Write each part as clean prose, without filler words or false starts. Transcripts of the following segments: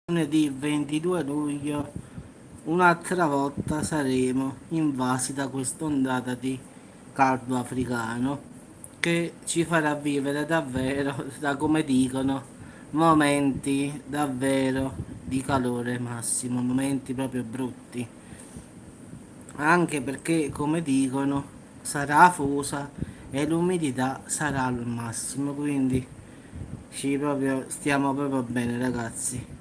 Lunedì 22 luglio un'altra volta saremo invasi da quest'ondata di caldo africano che ci farà vivere davvero, da come dicono, momenti davvero di calore massimo, momenti proprio brutti, anche perché come dicono sarà afosa e l'umidità sarà al massimo, quindi stiamo proprio bene ragazzi.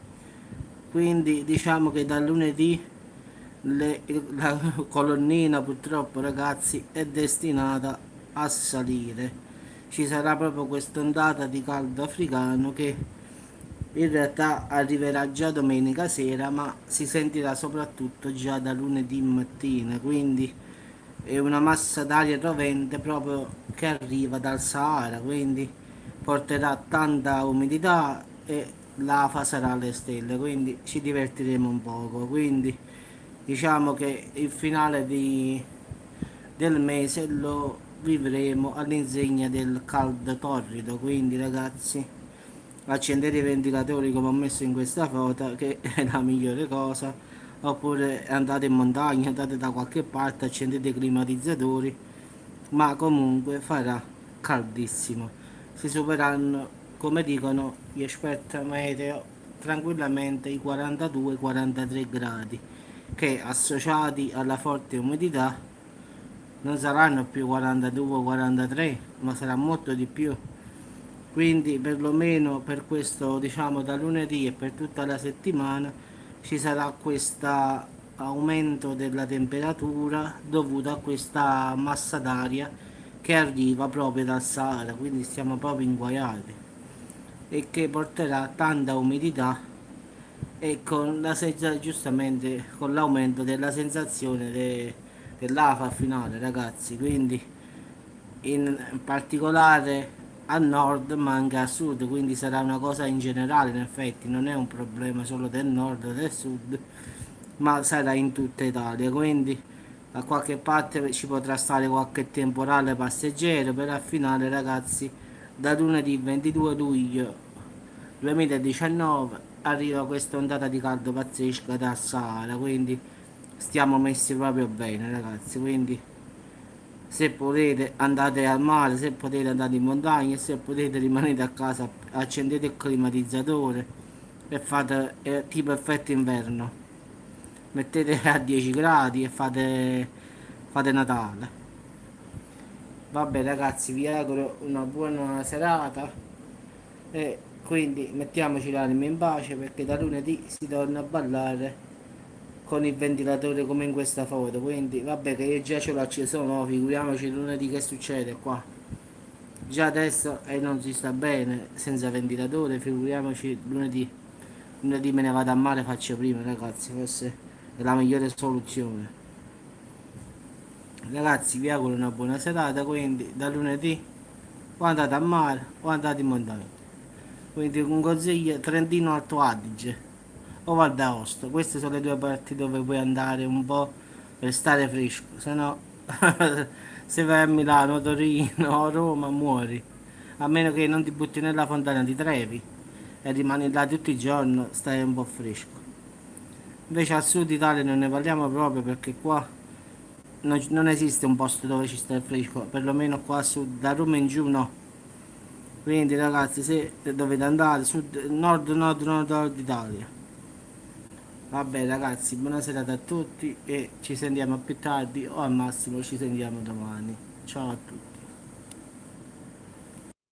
Quindi diciamo che da lunedì la colonnina purtroppo ragazzi è destinata a salire. Ci sarà proprio quest'ondata di caldo africano che in realtà arriverà già domenica sera, ma si sentirà soprattutto già da lunedì mattina, quindi è una massa d'aria rovente proprio che arriva dal Sahara, quindi porterà tanta umidità e l'afa sarà alle stelle, quindi ci divertiremo un poco. Quindi diciamo che il finale del mese lo vivremo all'insegna del caldo torrido, quindi ragazzi accendete i ventilatori come ho messo in questa foto che è la migliore cosa, oppure andate in montagna, andate da qualche parte, accendete i climatizzatori, ma comunque farà caldissimo. Si supereranno, come dicono gli esperti meteo, tranquillamente i 42-43 gradi, che associati alla forte umidità non saranno più 42-43, ma sarà molto di più. Quindi perlomeno per questo, diciamo, da lunedì e per tutta la settimana ci sarà questo aumento della temperatura dovuto a questa massa d'aria che arriva proprio dal Sahara, quindi stiamo proprio inguaiati e che porterà tanta umidità e con giustamente con l'aumento della sensazione dell'afa finale ragazzi, quindi in particolare a nord ma anche a sud, quindi sarà una cosa in generale, in effetti non è un problema solo del nord o del sud, ma sarà in tutta Italia, quindi a qualche parte ci potrà stare qualche temporale passeggero, però al finale ragazzi da lunedì 22 luglio 2019 arriva questa ondata di caldo pazzesca da Sahara, quindi stiamo messi proprio bene ragazzi, quindi se potete andate al mare, se potete andate in montagna, se potete rimanete a casa, accendete il climatizzatore e fate tipo effetto inverno, mettete a 10 gradi e fate Natale. Vabbè ragazzi, vi auguro una buona serata e quindi mettiamoci l'anima in pace perché da lunedì si torna a ballare con il ventilatore come in questa foto, quindi vabbè che io già ce l'ho acceso, no, figuriamoci lunedì che succede qua. Già adesso non si sta bene senza ventilatore, figuriamoci lunedì. Lunedì me ne vado a mare, faccio prima ragazzi, forse è la migliore soluzione. Ragazzi vi auguro una buona serata, quindi da lunedì o andate a mare o andate in montagna. Quindi un consiglio Trentino Alto Adige o Val d'Aosta, queste sono le due parti dove puoi andare un po' per stare fresco, se no se vai a Milano, Torino o Roma muori, a meno che non ti butti nella fontana di Trevi e rimani là tutti i giorni, stai un po' fresco. Invece al sud Italia non ne parliamo proprio perché qua non esiste un posto dove ci sta il fresco, perlomeno qua a sud, da Roma in giù no. Quindi ragazzi se dovete andare sud, nord Italia. Vabbè ragazzi, buona serata a tutti e ci sentiamo più tardi o al massimo ci sentiamo domani. Ciao a tutti.